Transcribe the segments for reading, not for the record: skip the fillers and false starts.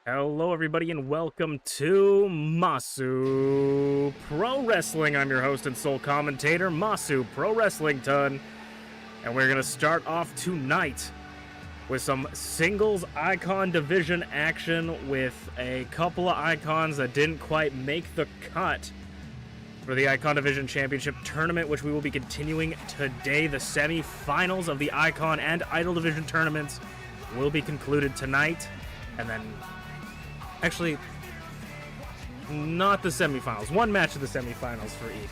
Hello, everybody, and welcome to Masu Pro Wrestling. I'm your host and sole commentator, Masu Pro Wrestling Ton, and we're going to start off tonight with some singles icon division action with a couple of icons that didn't quite make the cut for the Icon Division Championship Tournament, which we will be continuing today. The semi-finals of the Icon and Idol Division tournaments will be concluded tonight, and then actually, not the semifinals. One match of the semifinals for each.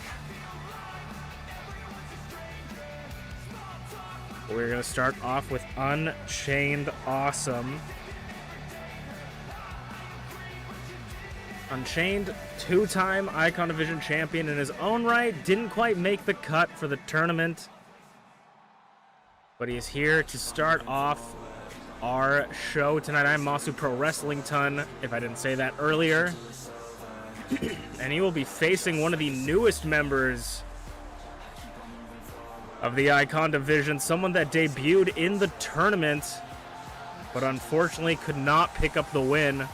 We're going to start off with UnchainedAwesome. Unchained, two-time Icon Division champion in his own right. Didn't quite make the cut for the tournament, but he is here to start off our show tonight. I'm Masu Pro Wrestling Ton, if I didn't say that earlier. And he will be facing one of the newest members of the Icon Division, someone that debuted in the tournament, but unfortunately could not pick up the win.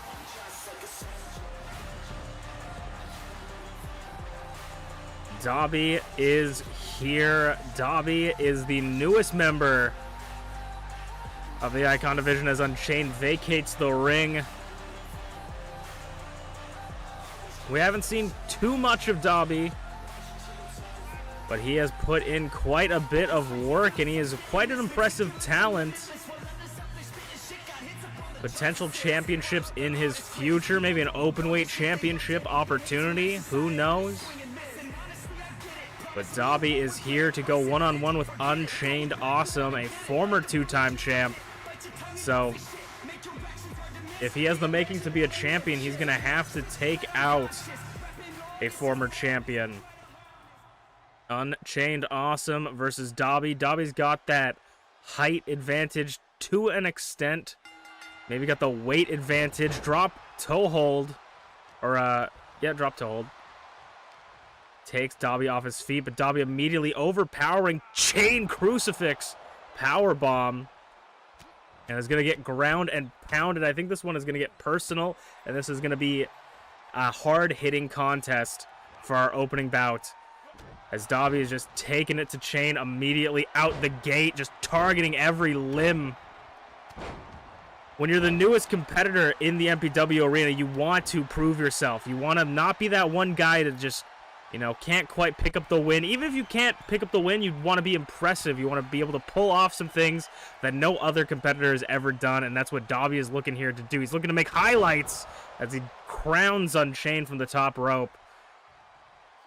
Dobby is here. Dobby is the newest member of the Icon Division as Unchained vacates the ring. We haven't seen too much of Dobby, but he has put in quite a bit of work, and he is quite an impressive talent. Potential championships in his future, maybe an openweight championship opportunity, who knows? But Dobby is here to go one-on-one with UnchainedAwesome, a former two-time champ. So, if he has the making to be a champion, he's going to have to take out a former champion. UnchainedAwesome versus Dobby. Dobby's got that height advantage to an extent. Maybe got the weight advantage. Drop toe hold. Or, drop toe hold. Takes Dobby off his feet, but Dobby immediately overpowering chain crucifix power bomb. And is going to get ground and pounded. I think this one is going to get personal, and this is going to be a hard-hitting contest for our opening bout, as Dobby is just taking it to Chain immediately out the gate, just targeting every limb. When you're the newest competitor in the MPW arena, you want to prove yourself. You want to not be that one guy that just, can't quite pick up the win. Even if you can't pick up the win, you want to be impressive. You want to be able to pull off some things that no other competitor has ever done, and that's what Dobby is looking here to do. He's looking to make highlights as he crowns Unchained from the top rope.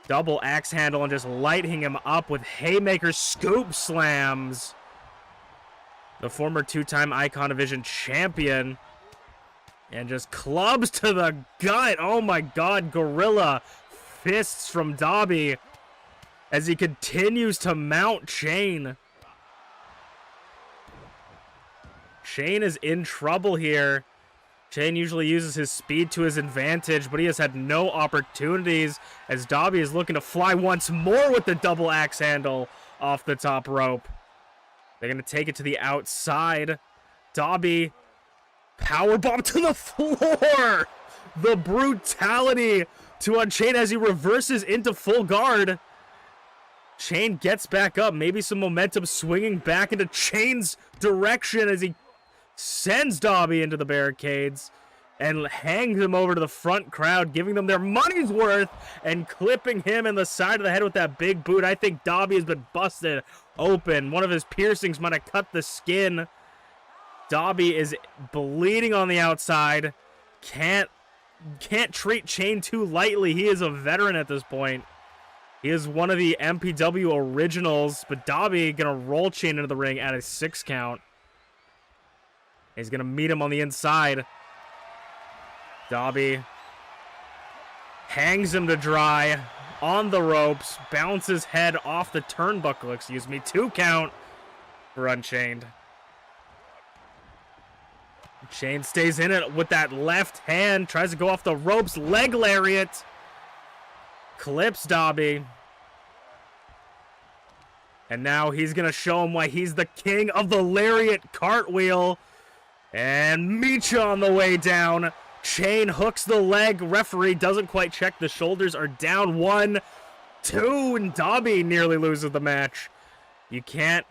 Double axe handle and just lighting him up with haymaker scoop slams. The former two-time Icon Division champion. And just clubs to the gut. Oh my god, gorilla fists from Dobby as he continues to mount Chain. Chain is in trouble here. Chain usually uses his speed to his advantage, but he has had no opportunities as Dobby is looking to fly once more with the double axe handle off the top rope. They're going to take it to the outside. Dobby, powerbomb to the floor. The brutality to Unchained as he reverses into full guard. Chain gets back up. Maybe some momentum swinging back into Chain's direction as he sends Dobby into the barricades and hangs him over to the front crowd, giving them their money's worth and clipping him in the side of the head with that big boot. I think Dobby has been busted open. One of his piercings might have cut the skin. Dobby is bleeding on the outside. Can't treat Chain too lightly. He is a veteran at this point. He is one of the MPW originals, but Dobby gonna roll Chain into the ring at a 6 count. He's gonna meet him on the inside. Dobby hangs him to dry on the ropes, bounces head off the turnbuckle, 2 count for Unchained. Chain stays in it with that left hand, tries to go off the ropes, leg lariat. Clips Dobby. And now he's going to show him why he's the king of the lariat cartwheel. And Micha on the way down Chain hooks the leg. Referee doesn't quite check. The shoulders are down. 1, 2, and Dobby nearly loses the match. You can't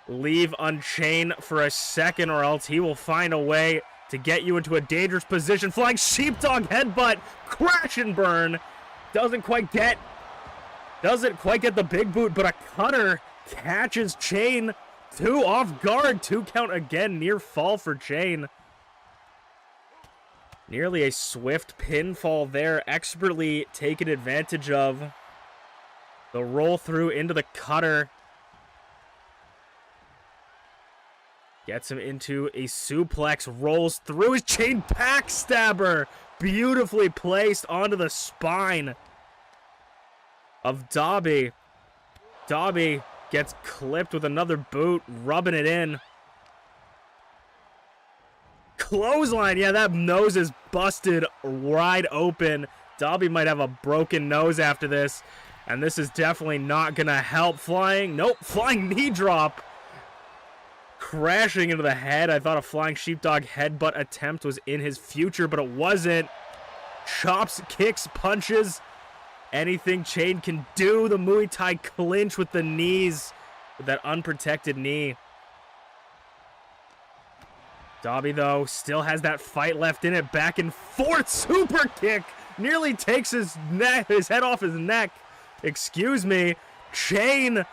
leave Unchained for a second or else he will find a way to get you into a dangerous position. Flying sheepdog headbutt. Crash and burn. Doesn't quite get the big boot, but a cutter catches Chain 2 off guard. 2 count again. Near fall for Chain. Nearly a swift pinfall there, expertly taken advantage of. The roll through into the cutter. Gets him into a suplex, rolls through his chain backstabber. Beautifully placed onto the spine of Dobby. Dobby gets clipped with another boot, rubbing it in. Clothesline, yeah, that nose is busted wide open. Dobby might have a broken nose after this, and this is definitely not gonna help. Flying knee drop. Crashing into the head. I thought a flying sheepdog headbutt attempt was in his future, but it wasn't. Chops, kicks, punches. Anything Chain can do. The Muay Thai clinch with the knees, with that unprotected knee. Dobby, though, still has that fight left in it. Back and forth super kick. Nearly takes his head off his neck. Excuse me. Chain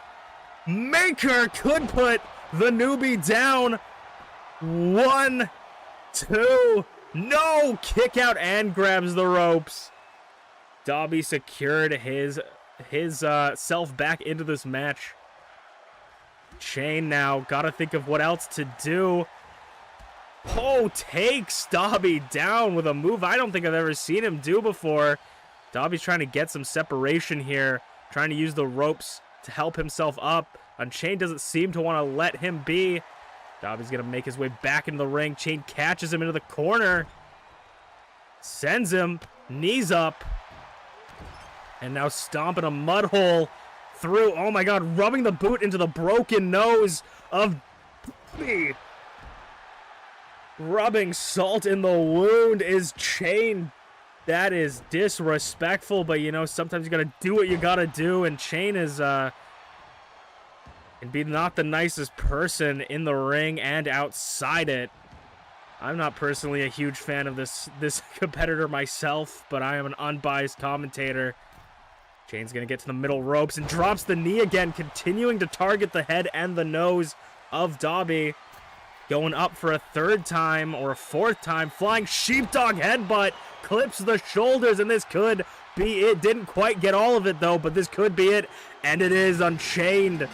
Maker could put the newbie down. 1, 2. No! Kick out and grabs the ropes. Dobby secured his self back into this match. Chain now gotta think of what else to do. Oh, takes Dobby down with a move I don't think I've ever seen him do before. Dobby's trying to get some separation here, trying to use the ropes to help himself up. Unchained doesn't seem to want to let him be. Dobby's going to make his way back into the ring. Chain catches him into the corner. Sends him. Knees up. And now stomping a mud hole through. Oh my god, rubbing the boot into the broken nose of Dobby. Rubbing salt in the wound is Chain. That is disrespectful, but you know, sometimes you gotta do what you gotta do, and Chain is, and be not the nicest person in the ring and outside it. I'm not personally a huge fan of this competitor myself, but I am an unbiased commentator. Chain's gonna get to the middle ropes and drops the knee again, continuing to target the head and the nose of Dobby. Going up for a 3rd time or a 4th time. Flying sheepdog headbutt. Clips the shoulders, and this could be it. Didn't quite get all of it, though, but this could be it. And it is. Unchained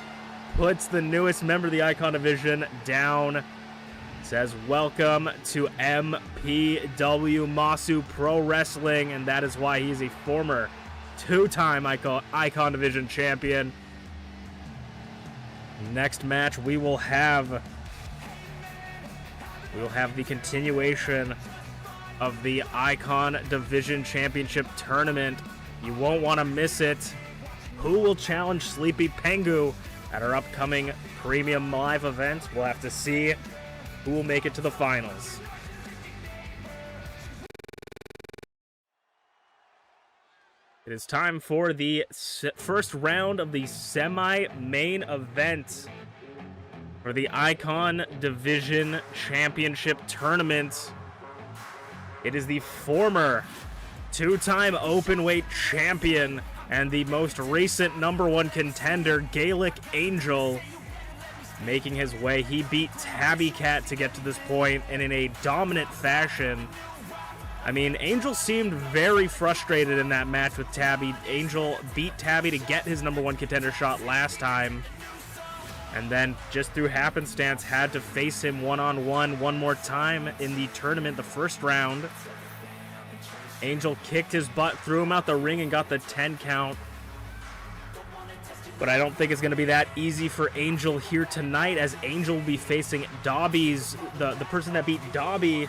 puts the newest member of the Icon Division down. Says, welcome to MPW Masu Pro Wrestling, and that is why he's a former 2-time Icon Division champion. Next match, we will have the continuation of the Icon Division Championship Tournament. You won't want to miss it. Who will challenge Sleepy Pengu at our upcoming Premium Live event? We'll have to see who will make it to the finals. It is time for the first round of the semi-main event for the Icon Division Championship Tournament. It is the former 2-time openweight champion and the most recent #1 contender, Gaelic Angel, making his way. He beat Tabby Cat to get to this point, and in a dominant fashion. I mean, Angel seemed very frustrated in that match with Tabby. Angel beat Tabby to get his #1 contender shot last time, and then just through happenstance had to face him one-on-one one more time in the tournament, the first round. Angel kicked his butt, threw him out the ring, and got the 10 count. But I don't think it's going to be that easy for Angel here tonight, as Angel will be facing Dobby's, the person that beat Dobby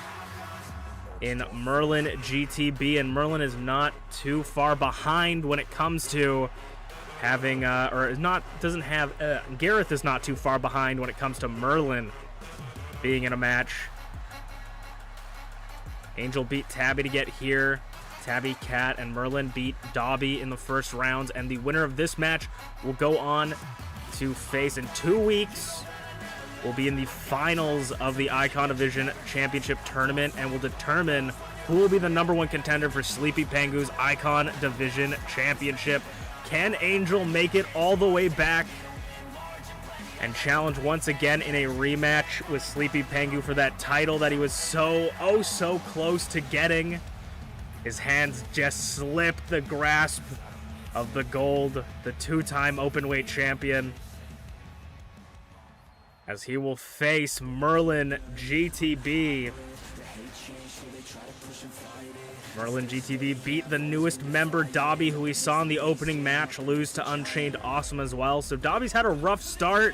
in Merlin GTB, and Merlin is not too far behind when it comes to having, Gareth is not too far behind when it comes to Merlin being in a match. Angel beat Tabby to get here. Tabby, Cat, and Merlin beat Dobby in the first rounds, and the winner of this match will go on to face in 2 weeks. Will be in the finals of the Icon Division Championship Tournament and will determine who will be the #1 contender for Sleepy Pengu's Icon Division Championship. Can Angel make it all the way back and challenge once again in a rematch with Sleepy Pengu for that title that he was so close to getting? His hands just slipped the grasp of the gold, the 2-time openweight champion, as he will face Merlin GTB. Merlin GTB beat the newest member, Dobby, who we saw in the opening match lose to UnchainedAwesome as well. So Dobby's had a rough start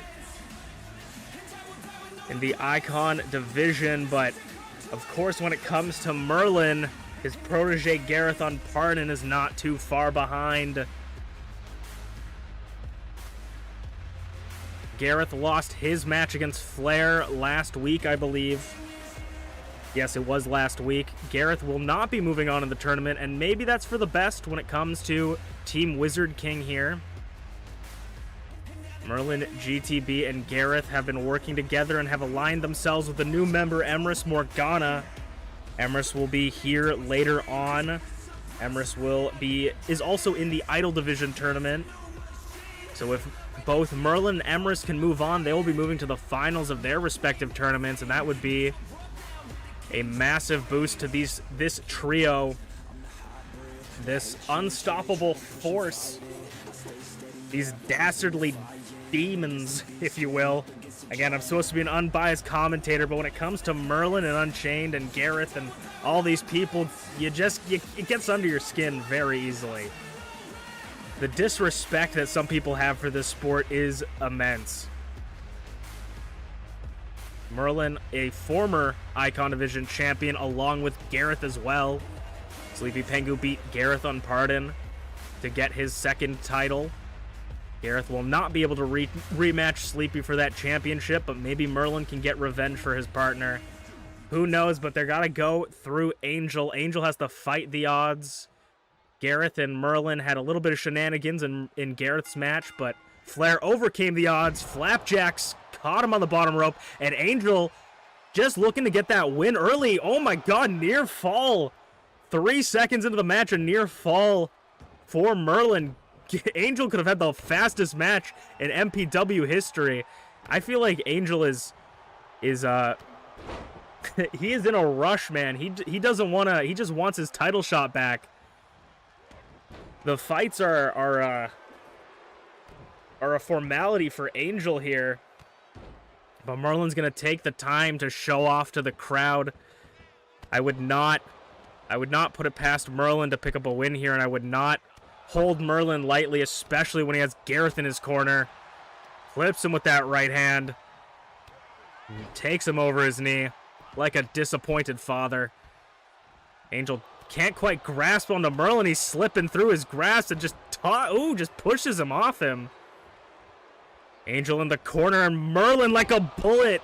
in the Icon Division, but of course when it comes to Merlin, his protege Gareth Unpardoned is not too far behind. Gareth lost his match against Flair last week, I believe. Yes, it was last week. Gareth will not be moving on in the tournament, and maybe that's for the best when it comes to Team Wizard King here. Merlin GTB and Gareth have been working together and have aligned themselves with the new member, Emrys Morgana. Emrys will be here later on. Emrys is also in the Idol Division tournament. So if both Merlin and Emrys can move on, they will be moving to the finals of their respective tournaments, and that would be a massive boost to this trio, this unstoppable force, these dastardly demons, if you will. Again, I'm supposed to be an unbiased commentator, but when it comes to Merlin and Unchained and Gareth and all these people, it gets under your skin very easily. The disrespect that some people have for this sport is immense. Merlin, a former Icon Division champion, along with Gareth as well. Sleepy Pengu beat Gareth Unpardoned to get his second title. Gareth will not be able to rematch Sleepy for that championship, but maybe Merlin can get revenge for his partner. Who knows, but they're gotta go through Angel. Angel has to fight the odds. Gareth and Merlin had a little bit of shenanigans in Gareth's match, but Flair overcame the odds. Flapjacks caught him on the bottom rope, and Angel just looking to get that win early. Oh my god, near fall. 3 seconds into the match, a near fall for Merlin. Angel could have had the fastest match in MPW history. I feel like Angel is he is in a rush, man. He doesn't want to, he just wants his title shot back. The fights are a formality for Angel here. But Merlin's going to take the time to show off to the crowd. I would not put it past Merlin to pick up a win here, and I would not hold Merlin lightly, especially when he has Gareth in his corner. Flips him with that right hand. Takes him over his knee like a disappointed father. Angel can't quite grasp onto Merlin. He's slipping through his grasp and just pushes him off him. Angel in the corner, and Merlin like a bullet.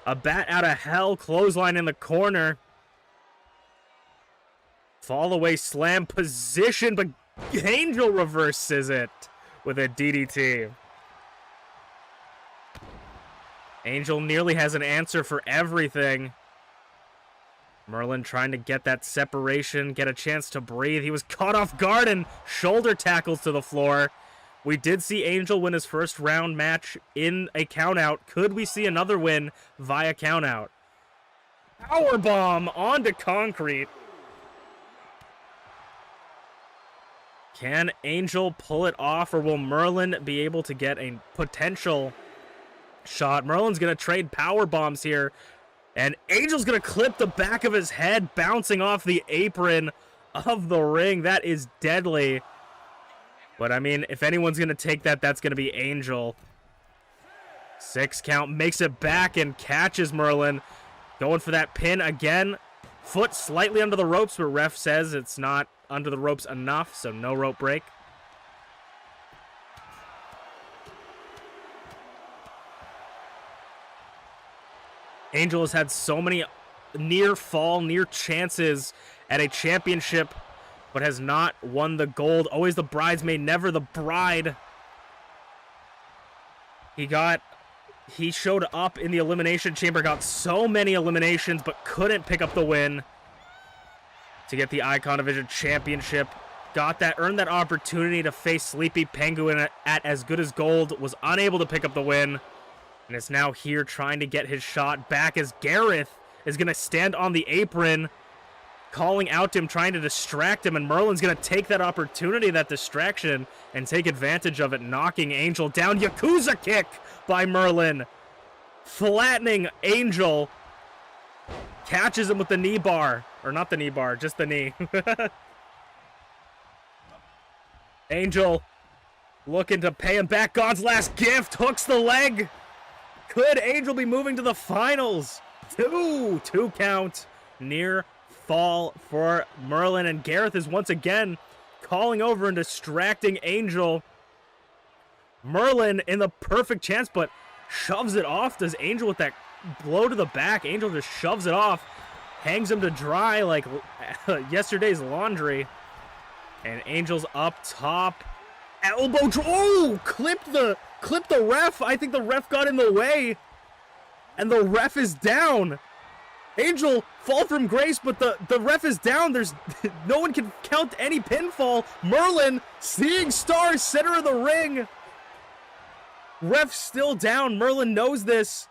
A bat out of hell, clothesline in the corner. Fall away slam position, but Angel reverses it with a DDT. Angel nearly has an answer for everything. Merlin trying to get that separation, get a chance to breathe. He was caught off guard and shoulder tackles to the floor. We did see Angel win his first round match in a countout. Could we see another win via countout? Powerbomb onto concrete. Can Angel pull it off, or will Merlin be able to get a potential shot? Merlin's going to trade power bombs here, and Angel's going to clip the back of his head, bouncing off the apron of the ring. That is deadly. But, I mean, if anyone's going to take that, that's going to be Angel. 6 count, makes it back and catches Merlin. Going for that pin again. Foot slightly under the ropes, but ref says it's not under the ropes enough, so no rope break. Angel has had so many near fall, near chances at a championship, but has not won the gold. Always the bridesmaid, never the bride. He showed up in the Elimination Chamber, got so many eliminations, but couldn't pick up the win to get the Icon Division Championship. Earned that opportunity to face Sleepy Penguin at As Good as Gold, was unable to pick up the win, and is now here trying to get his shot back as Gareth is going to stand on the apron, calling out to him, trying to distract him, and Merlin's going to take that opportunity, that distraction, and take advantage of it, knocking Angel down. Yakuza kick by Merlin, flattening Angel, catches him with the knee bar, or not the knee bar, just the knee. Angel looking to pay him back. God's last gift, hooks the leg. Could Angel be moving to the finals? Two count, near fall for Merlin, and Gareth is once again calling over and distracting Angel. Merlin in the perfect chance, but shoves it off. Does Angel with that blow to the back? Angel just shoves it off, hangs him to dry like yesterday's laundry. And Angel's up top. Elbow draw. Oh, clipped the ref. I think the ref got in the way. And the ref is down. Angel fall from grace, but the ref is down. There's no one can count any pinfall. Merlin seeing stars, center of the ring. Ref still down. Merlin knows this.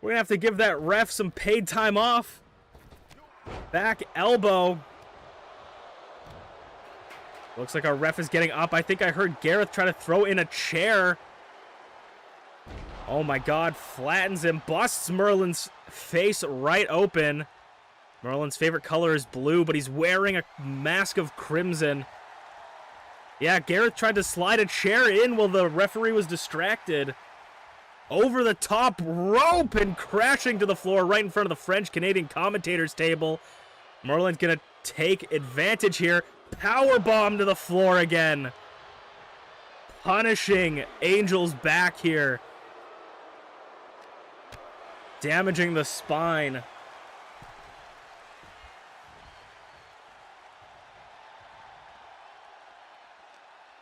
We're gonna have to give that ref some paid time off. Back elbow. Looks like our ref is getting up. I think I heard Gareth try to throw in a chair. Oh my God, flattens him, busts Merlin's face right open. Merlin's favorite color is blue, but he's wearing a mask of crimson. Yeah, Gareth tried to slide a chair in while the referee was distracted. Over the top rope and crashing to the floor right in front of the French-Canadian commentators table. Merlin's gonna take advantage here. Powerbomb to the floor again. Punishing Angel's back here. Damaging the spine.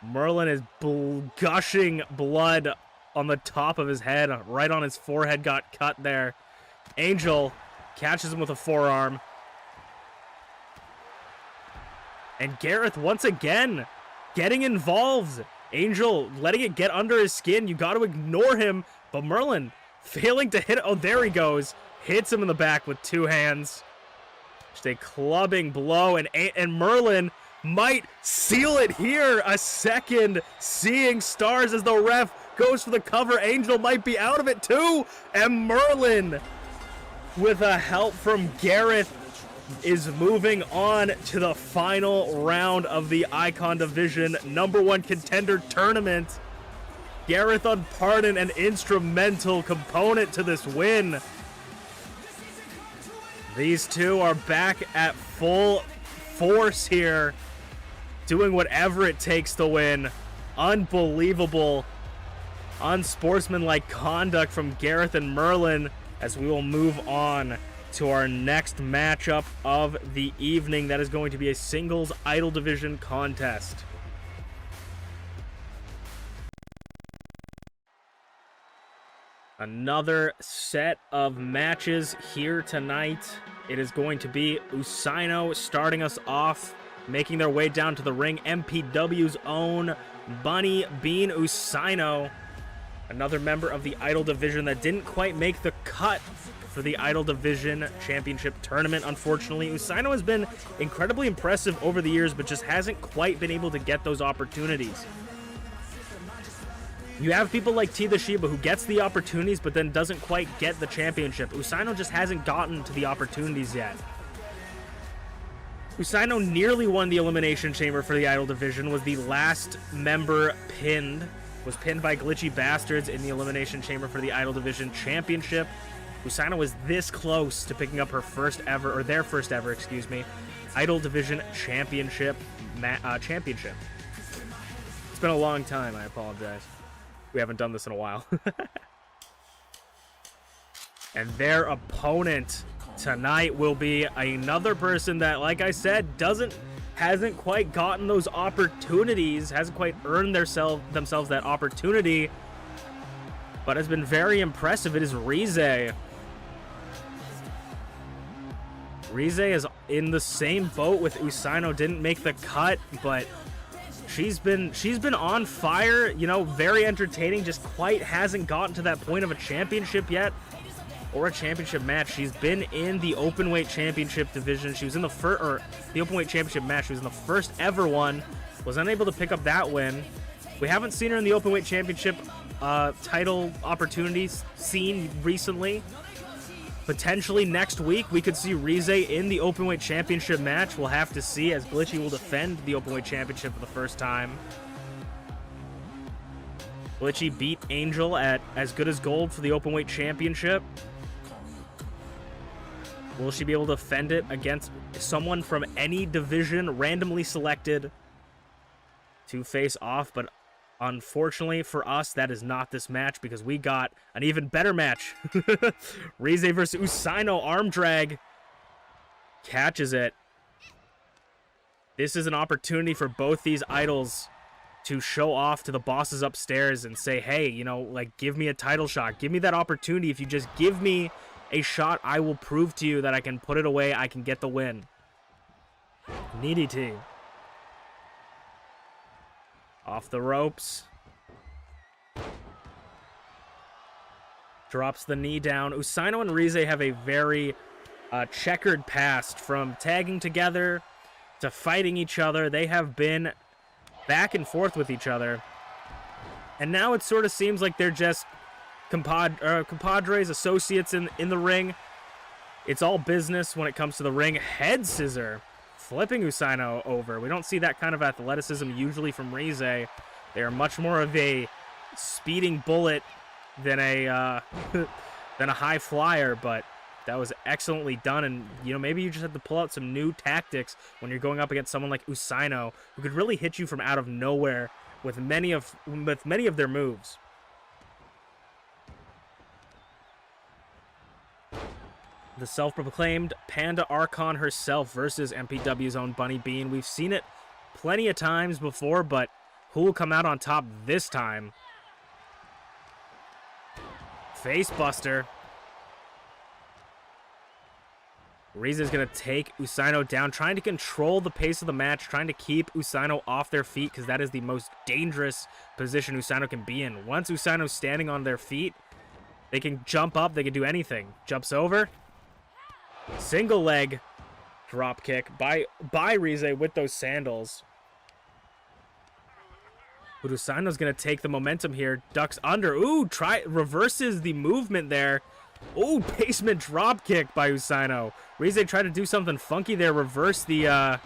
Merlin is gushing blood on the top of his head. Right on his forehead got cut there. Angel catches him with a forearm. And Gareth once again getting involved. Angel letting it get under his skin. You got to ignore him. But Merlin failing to hit. Oh, there he goes. Hits him in the back with two hands. Just a clubbing blow. And Merlin might seal it here. A second seeing stars as the ref goes for the cover. Angel might be out of it too. And Merlin, with a help from Gareth, is moving on to the final round of the Icon Division #1 contender tournament. Gareth Unpardoned, an instrumental component to this win. These two are back at full force here, doing whatever it takes to win. Unbelievable, unsportsmanlike conduct from Gareth and Merlin, as we will move on to our next matchup of the evening. That is going to be a singles Idol Division contest. Another set of matches here tonight. It is going to be Usaino starting us off, making their way down to the ring. MPW's own Bunny Bean Usaino, another member of the Idol Division that didn't quite make the cut for the Idol Division Championship Tournament, unfortunately. Usaino has been incredibly impressive over the years, but just hasn't quite been able to get those opportunities. You have people like T the Shiba who gets the opportunities, but then doesn't quite get the championship. Usaino just hasn't gotten to the opportunities yet. Usaino nearly won the Elimination Chamber for the Idol Division, was the last member pinned, was pinned by Glitchy Bastards in the Elimination Chamber for the Idol Division Championship. Usaino was this close to picking up her first ever, or their first ever, excuse me, Idol Division Championship. It's been a long time, I apologize. We haven't done this in a while. And their opponent tonight will be another person that, like I said, hasn't quite gotten those opportunities, hasn't quite earned themselves that opportunity, but has been very impressive. It is Rize. Rize is in the same boat with Usaino, didn't make the cut, but she's been on fire, you know, very entertaining, just quite hasn't gotten to that point of a championship yet, or a championship match. She's been in the openweight championship division. She was in the the openweight championship match. She was in the first ever one, was unable to pick up that win. We haven't seen her in the openweight championship title opportunities seen recently. Potentially next week, we could see Rize in the Openweight Championship match. We'll have to see, as Glitchy will defend the Openweight Championship for the first time. Glitchy beat Angel at As Good as Gold for the Openweight Championship. Will she be able to defend it against someone from any division randomly selected to face off? But unfortunately for us, that is not this match, because we got an even better match. Rize versus Usaino, arm drag. Catches it. This is an opportunity for both these idols to show off to the bosses upstairs and say, hey, you know, like, give me a title shot. Give me that opportunity. If you just give me a shot, I will prove to you that I can put it away. I can get the win. Needy T. Off the ropes. Drops the knee down. Usaino and Rize have a very checkered past, from tagging together to fighting each other. They have been back and forth with each other. And now it sort of seems like they're just compadres, associates in the ring. It's all business when it comes to the ring. Head scissor. Flipping Usaino over. We don't see that kind of athleticism usually from Rize. They are much more of a speeding bullet than a than a high flyer, but that was excellently done. And you know, maybe you just have to pull out some new tactics when you're going up against someone like Usaino, who could really hit you from out of nowhere with many of their moves. The self-proclaimed Panda Archon herself versus MPW's own Bunny Bean. We've seen it plenty of times before, but who will come out on top this time? Facebuster. Rize is going to take Usaino down, trying to control the pace of the match, trying to keep Usaino off their feet, because that is the most dangerous position Usaino can be in. Once Usaino's standing on their feet, they can jump up, they can do anything. Jumps over. Single leg drop kick by Rize with those sandals. But Usaino's going to take the momentum here. Ducks under. Ooh, reverses the movement there. Ooh, basement drop kick by Usaino. Rize tried to do something funky there. Reverse the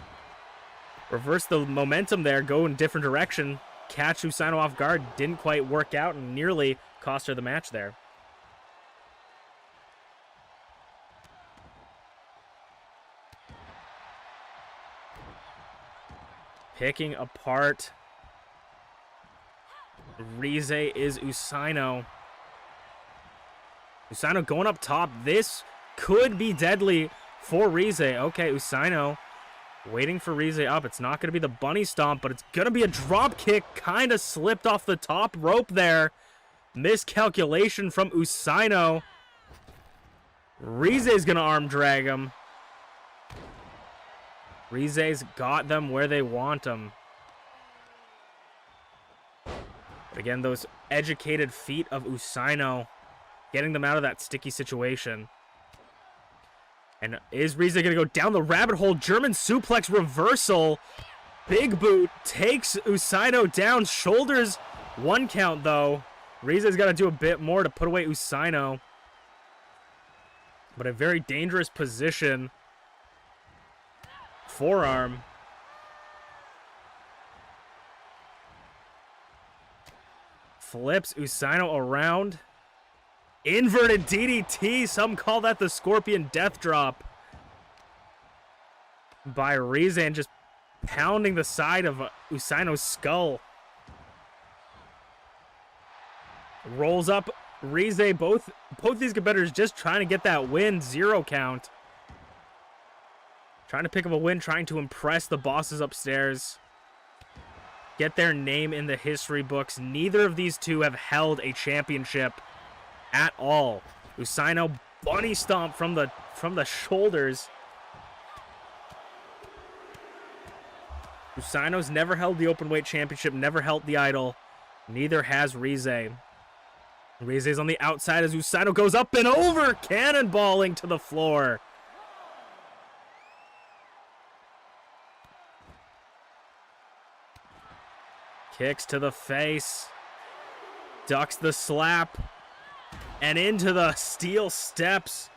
momentum there. Go in different direction. Catch Usaino off guard. Didn't quite work out and nearly cost her the match there. Picking apart Rize is Usaino. Usaino going up top. This could be deadly for Rize. Okay, Usaino waiting for Rize up. It's not going to be the bunny stomp, but it's going to be a drop kick. Kind of slipped off the top rope there. Miscalculation from Usaino. Rize is going to arm drag him. Rize's got them where they want them. But again, those educated feet of Usaino, getting them out of that sticky situation. And is Rize going to go down the rabbit hole? German suplex reversal. Big boot takes Usaino down. Shoulders. One count, though. Rize's got to do a bit more to put away Usaino. But a very dangerous position. Forearm. Flips Usaino around. Inverted DDT. Some call that the Scorpion Death Drop by Rize, and just pounding the side of Usaino's skull. Rolls up Rize, both these competitors just trying to get that win. 0 count. Trying to pick up a win, trying to impress the bosses upstairs. Get their name in the history books. Neither of these two have held a championship at all. Usaino bunny stomp from the shoulders. Usaino's never held the open weight championship, never held the idol. Neither has Rize. Rize's on the outside as Usaino goes up and over, cannonballing to the floor. Kicks to the face. Ducks the slap. And into the steel steps.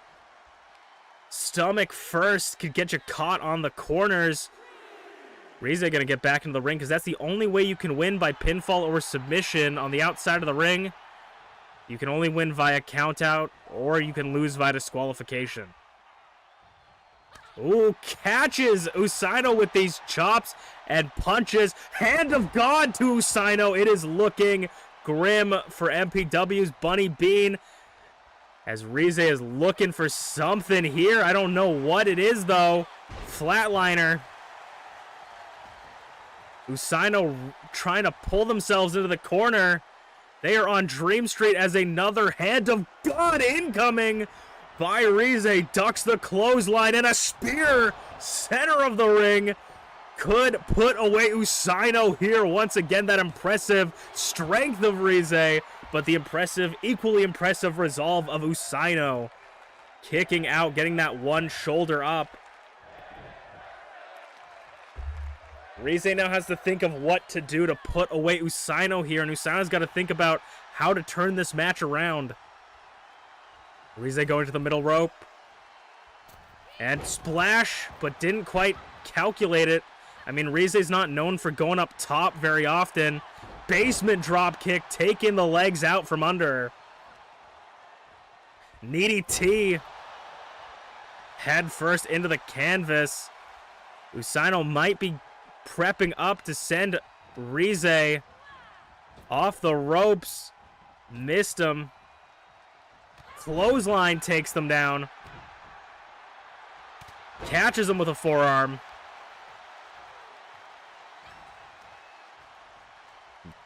Stomach first could get you caught on the corners. Rize gonna get back into the ring because that's the only way you can win by pinfall or submission on the outside of the ring. You can only win via countout or you can lose via disqualification. Ooh, catches Usaino with these chops and punches. Hand of God to Usaino. It is looking grim for MPW's Bunny Bean. As Rize is looking for something here. I don't know what it is, though. Flatliner. Usaino trying to pull themselves into the corner. They are on Dream Street as another Hand of God incoming by Rize. Ducks the clothesline and a spear. Center of the ring. Could put away Usaino here. Once again, that impressive strength of Rize, but the equally impressive resolve of Usaino. Kicking out, getting that one shoulder up. Rize now has to think of what to do to put away Usaino here, and Usaino's got to think about how to turn this match around. Rize going to the middle rope. And splash, but didn't quite calculate it. I mean, Rize's not known for going up top very often. Basement drop kick, taking the legs out from under. Needy T. Head first into the canvas. Usaino might be prepping up to send Rize off the ropes. Missed him. Clothesline takes them down. Catches him with a forearm.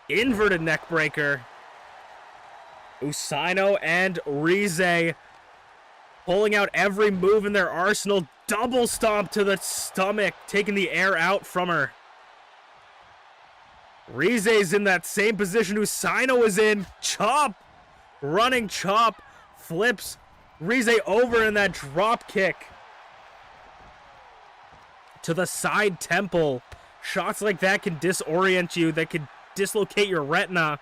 Inverted neck breaker. Usaino and Rize pulling out every move in their arsenal. Double stomp to the stomach, taking the air out from her. Rize's in that same position Usaino is in. Chop. Running chop. Flips Rize over in that drop kick. To the side temple. Shots like that can disorient you. That could dislocate your retina,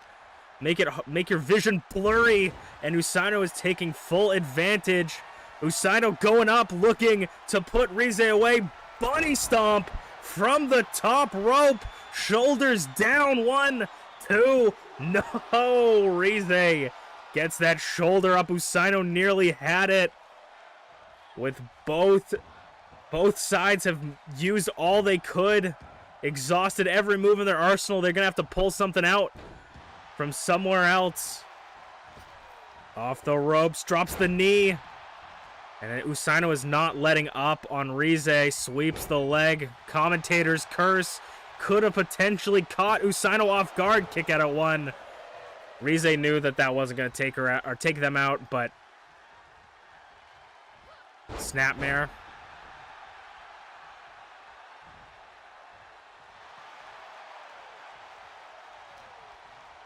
make your vision blurry, and Usaino is taking full advantage. Usaino going up, looking to put Rize away. Bunny stomp from the top rope. Shoulders down. 1, 2. No, Rize gets that shoulder up. Usaino nearly had it. With both sides have used all they could. Exhausted every move in their arsenal. They're going to have to pull something out from somewhere else. Off the ropes. Drops the knee. And Usaino is not letting up on Rize. Sweeps the leg. Commentators curse. Could have potentially caught Usaino off guard. Kick out at 1. Rize knew that wasn't going to take her out, or take them out, but snapmare.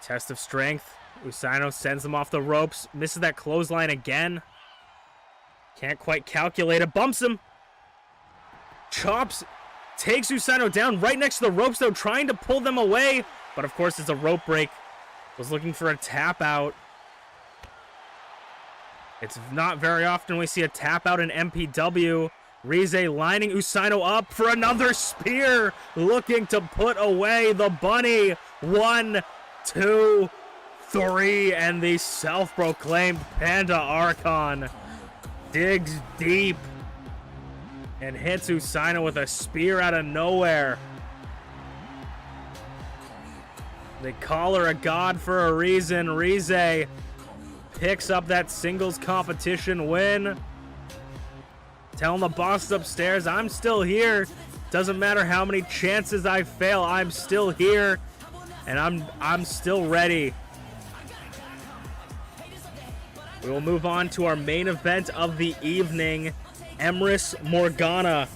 Test of strength. Usaino sends them off the ropes. Misses that clothesline again. Can't quite calculate it. Bumps him. Chops. Takes Usaino down right next to the ropes, though, trying to pull them away. But, of course, it's a rope break. Was looking for a tap out. It's not very often we see a tap out in MPW. Rize lining Usaino up for another spear. Looking to put away the bunny. 1, 2, 3, and the self-proclaimed Panda Archon digs deep and hits Usaino with a spear out of nowhere. They call her a god for a reason. Rize picks up that singles competition win. Telling the boss upstairs, I'm still here. Doesn't matter how many chances I fail, I'm still here. And I'm still ready. We will move on to our main event of the evening. Emrys Morgana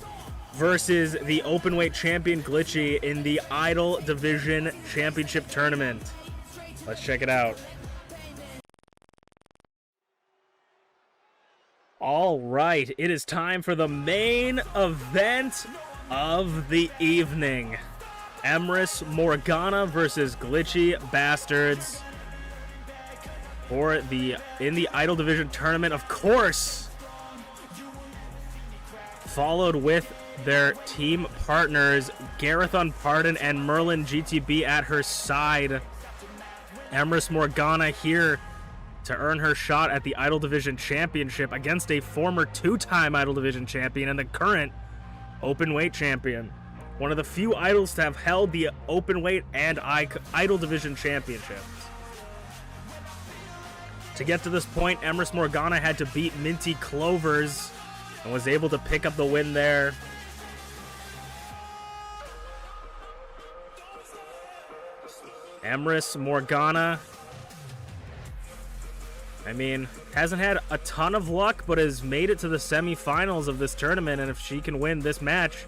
versus the openweight champion Glitchy in the Idol Division Championship Tournament. Let's check it out. All right, it is time for the main event of the evening. Emrys Morgana versus Glitchy Bastards in the Idol Division Tournament, of course. Followed with their team partners, Gareth Unpardoned and Merlin GTB at her side. Emrys Morgana here to earn her shot at the Idol Division Championship against a former two-time Idol Division champion and the current openweight champion. One of the few idols to have held the openweight and Idol Division championships. To get to this point, Emrys Morgana had to beat Minty Clovers and was able to pick up the win there. Emrys Morgana, I mean, hasn't had a ton of luck, but has made it to the semifinals of this tournament, and if she can win this match,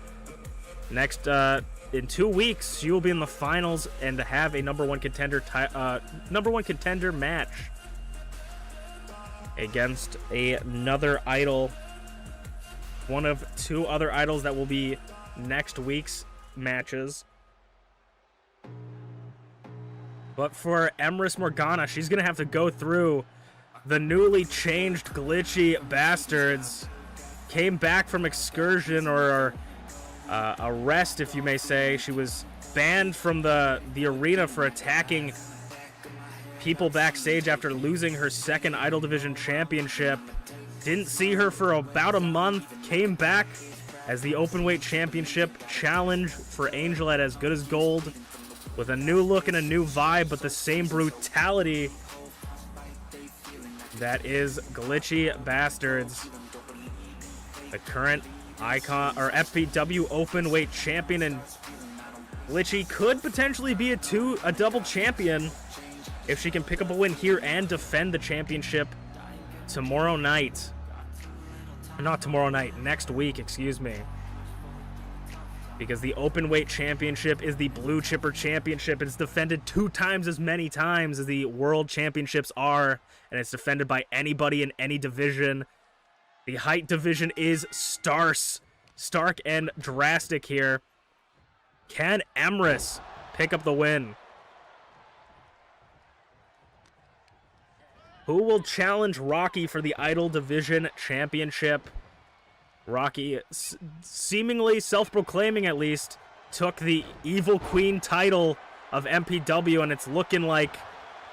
in 2 weeks, she will be in the finals and have a number one contender match against another idol. One of two other idols that will be next week's matches. But for Emrys Morgana, she's going to have to go through the newly changed Glitchy Bastards. Came back from excursion or arrest, if you may say. She was banned from the arena for attacking people backstage after losing her second Idol Division championship. Didn't see her for about a month. Came back as the Openweight Championship challenge for Angel at As Good as Gold with a new look and a new vibe, but the same brutality that is Glitchy Bastards. The current icon or FPW Openweight champion, and Glitchy could potentially be a double champion if she can pick up a win here and defend the championship tomorrow night. Not tomorrow night, next week, excuse me. Because the Openweight Championship is the Blue Chipper Championship. It's defended 2 times as many times as the World Championships are, and it's defended by anybody in any division. The height division is stark and drastic here. Can Emrys pick up the win? Who will challenge Rocky for the Idol Division Championship? Rocky, seemingly self-proclaiming at least, took the Evil Queen title of MPW, and it's looking like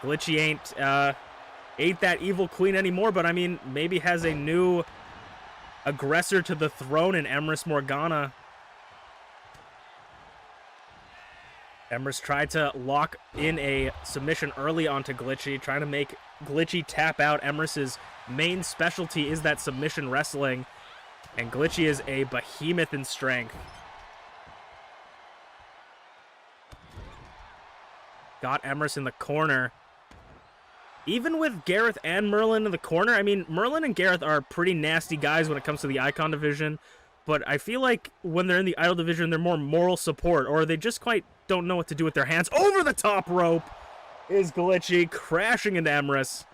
Glitchy ain't that Evil Queen anymore, but I mean, maybe has a new aggressor to the throne in Emrys Morgana. Emrys tried to lock in a submission early onto Glitchy, trying to make Glitchy tap out. Emrys's main specialty is that submission wrestling, and Glitchy is a behemoth in strength. Got Emrys in the corner. Even with Gareth and Merlin in the corner, I mean, Merlin and Gareth are pretty nasty guys when it comes to the Icon division, but I feel like when they're in the Idol division, they're more moral support, or they just quite don't know what to do with their hands. Over the top rope is Glitchy, crashing into Emrys.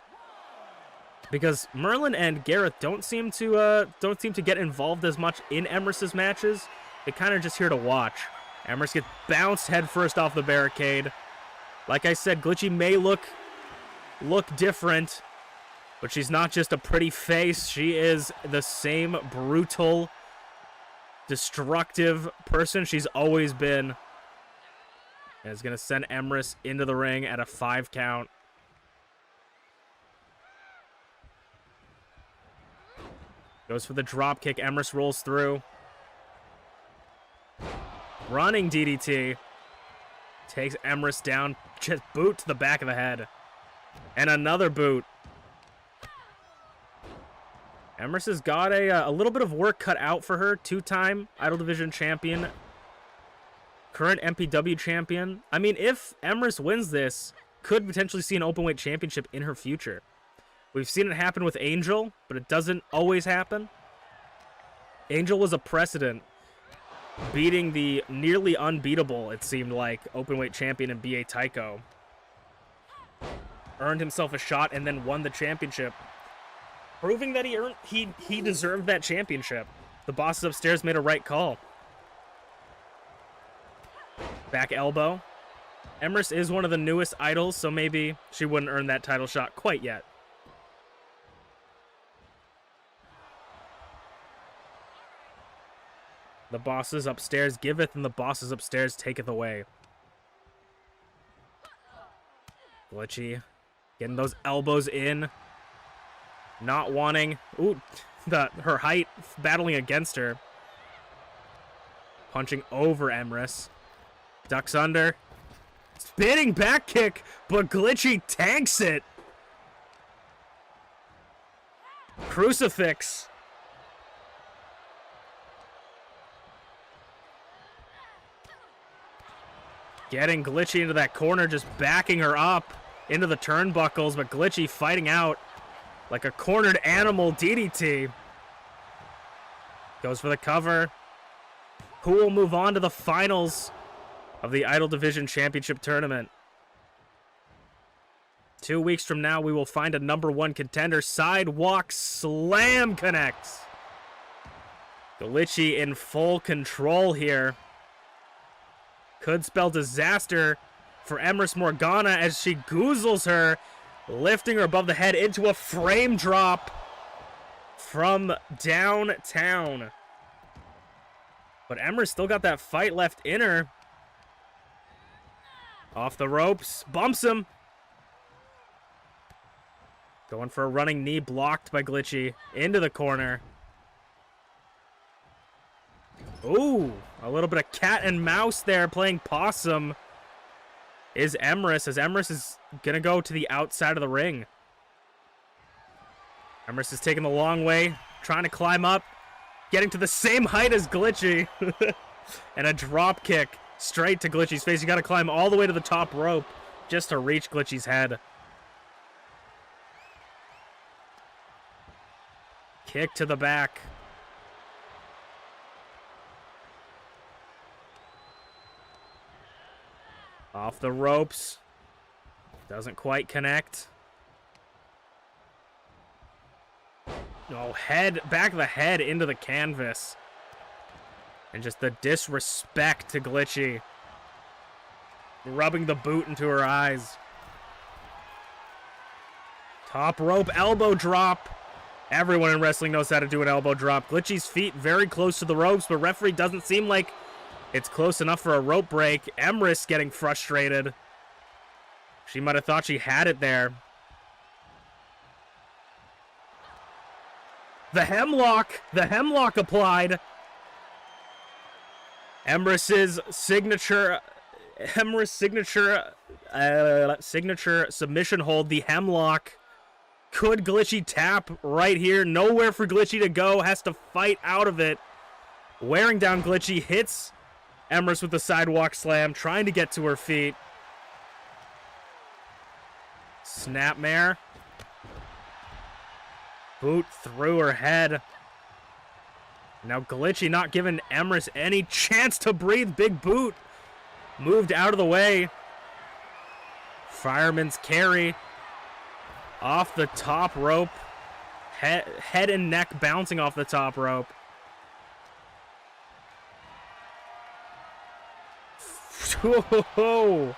Because Merlin and Gareth don't seem to get involved as much in Emrys's matches. They're kind of just here to watch. Emrys gets bounced headfirst off the barricade. Like I said, Glitchy may look different, but she's not just a pretty face. She is the same brutal, destructive person she's always been. And is going to send Emrys into the ring at a 5 count. Goes for the drop kick. Emrys rolls through. Running DDT. Takes Emrys down. Just boot to the back of the head. And another boot. Emrys has got a little bit of work cut out for her. 2-time Idol Division champion. Current MPW champion. I mean, if Emrys wins this, could potentially see an openweight championship in her future. We've seen it happen with Angel, but it doesn't always happen. Angel was a precedent, beating the nearly unbeatable, it seemed like, openweight champion in BA Taiko. Earned himself a shot and then won the championship, proving that he deserved that championship. The bosses upstairs made a right call. Back elbow. Emrys is one of the newest idols, so maybe she wouldn't earn that title shot quite yet. The bosses upstairs giveth, and the bosses upstairs taketh away. Glitchy. Getting those elbows in. Not wanting. Ooh, her height battling against her. Punching over Emrys. Ducks under. Spinning back kick, but Glitchy tanks it. Crucifix. Getting Glitchy into that corner, just backing her up into the turnbuckles, but Glitchy fighting out like a cornered animal. DDT. Goes for the cover. Who will move on to the finals of the Idol Division Championship Tournament? 2 weeks from now, we will find a #1 contender. Sidewalk slam connects. Glitchy in full control here. Could spell disaster for Emrys Morgana as she goozles her, lifting her above the head into a frame drop from downtown. But Emrys still got that fight left in her. Off the ropes, bumps him. Going for a running knee, blocked by Glitchy. Into the corner. Ooh, a little bit of cat and mouse there, playing possum. Is Emrys, as Emrys is going to go to the outside of the ring. Emrys is taking the long way, trying to climb up, getting to the same height as Glitchy. And a drop kick straight to Glitchy's face. You got to climb all the way to the top rope just to reach Glitchy's head. Kick to the back. Off the ropes. Doesn't quite connect. No, head, back of the head into the canvas. And just the disrespect to Glitchy. Rubbing the boot into her eyes. Top rope elbow drop. Everyone in wrestling knows how to do an elbow drop. Glitchy's feet very close to the ropes, but referee doesn't seem like it's close enough for a rope break. Emrys getting frustrated. She might have thought she had it there. The hemlock applied. Emrys's signature submission hold, the hemlock. Could Glitchy tap right here? Nowhere for Glitchy to go. Has to fight out of it. Wearing down Glitchy, hits Emrys with the sidewalk slam, trying to get to her feet. Snapmare. Boot through her head. Now Glitchy not giving Emrys any chance to breathe. Big boot. Moved out of the way. Fireman's carry. Off the top rope. Head and neck bouncing off the top rope. Whoa.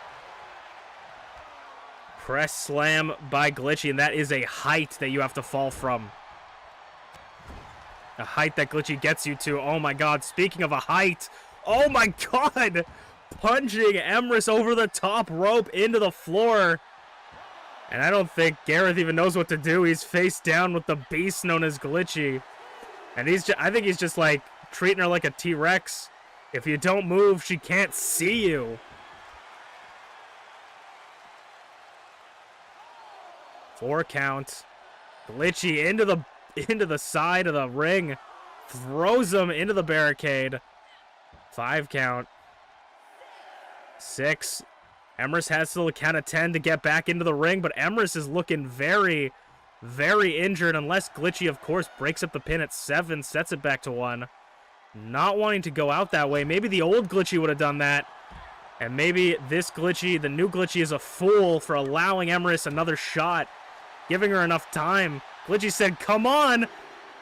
Press slam by Glitchy, and that is a height that you have to fall from. A height that Glitchy gets you to. Oh my god, speaking of a height. Oh my god! Punching Emrys over the top rope into the floor. And I don't think Gareth even knows what to do. He's face down with the beast known as Glitchy. And I think he's just like treating her like a T-Rex. If you don't move, she can't see you. 4 count. Glitchy into the into the side of the ring. Throws him into the barricade. 5 count. 6. Emrys has to count of 10 to get back into the ring, but Emrys is looking very, very injured unless Glitchy, of course, breaks up the pin at 7, sets it back to 1. Not wanting to go out that way. Maybe the old Glitchy would have done that. And maybe this Glitchy, the new Glitchy, is a fool for allowing Emrys another shot, giving her enough time. Glitchy said, come on.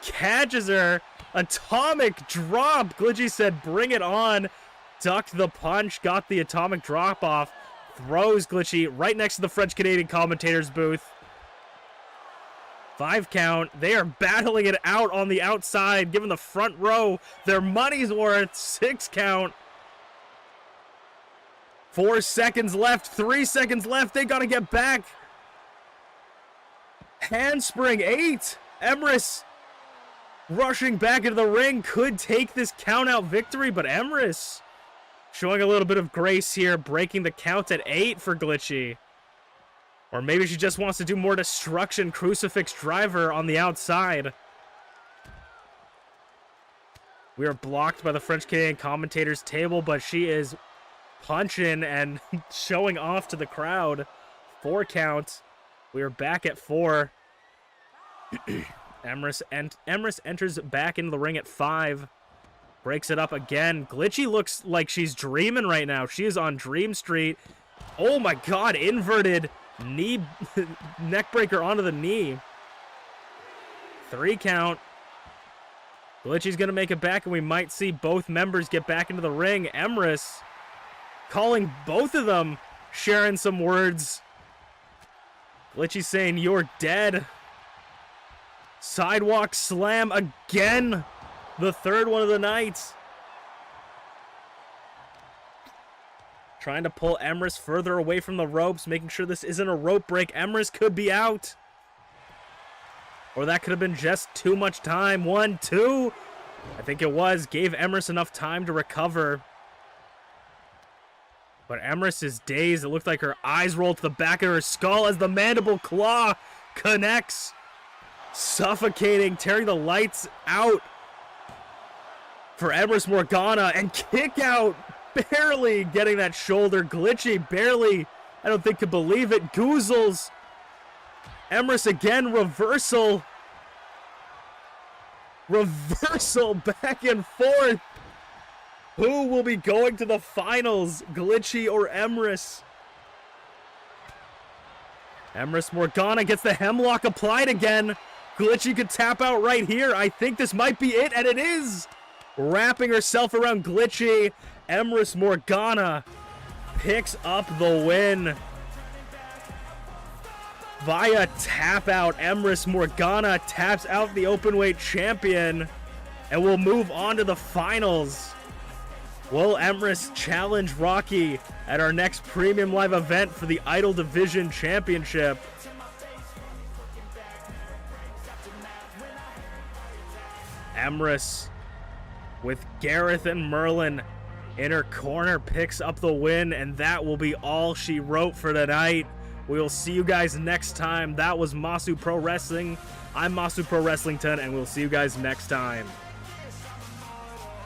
Catches her. Atomic drop. Glitchy said, bring it on. Ducked the punch, got the atomic drop off. Throws Glitchy right next to the French-Canadian commentator's booth. 5 count. They are battling it out on the outside, giving the front row their money's worth. 6 count. 4 seconds left. 3 seconds left. They got to get back. Handspring. 8. Emrys rushing back into the ring could take this count-out victory, but Emrys showing a little bit of grace here, breaking the count at 8 for Glitchy. Or maybe she just wants to do more destruction crucifix driver on the outside. We are blocked by the French-Canadian commentator's table, but she is punching and showing off to the crowd. 4 count. We are back at 4. Emrys enters back into the ring at 5. Breaks it up again. Glitchy looks like she's dreaming right now. She is on Dream Street. Oh my god, inverted knee, neck breaker onto the knee. 3 count. Glitchy's gonna make it back, and we might see both members get back into the ring. Emrys calling both of them, sharing some words. Glitchy saying, you're dead. Sidewalk slam again. The 3rd one of the night. Trying to pull Emrys further away from the ropes, making sure this isn't a rope break. Emrys could be out. Or that could have been just too much time. 1, 2. I think it was. Gave Emrys enough time to recover. But Emrys is dazed. It looked like her eyes rolled to the back of her skull as the mandible claw connects. Suffocating, tearing the lights out for Emrys Morgana, and kick out, barely getting that shoulder. Glitchy barely, I don't think, could believe it. Goozles. Emrys again, reversal. Reversal back and forth. Who will be going to the finals, Glitchy or Emrys? Emrys Morgana gets the hemlock applied again. Glitchy could tap out right here. I think this might be it, and it is. Wrapping herself around Glitchy. Emrys Morgana picks up the win. Via tap out, Emrys Morgana taps out the openweight champion and will move on to the finals. Will Emrys challenge Rocky at our next premium live event for the Idol Division Championship? Emrys, with Gareth and Merlin in her corner, picks up the win, and that will be all she wrote for tonight. We will see you guys next time. That was Masu Pro Wrestling. I'm Masu Pro Wrestlington, and we'll see you guys next time.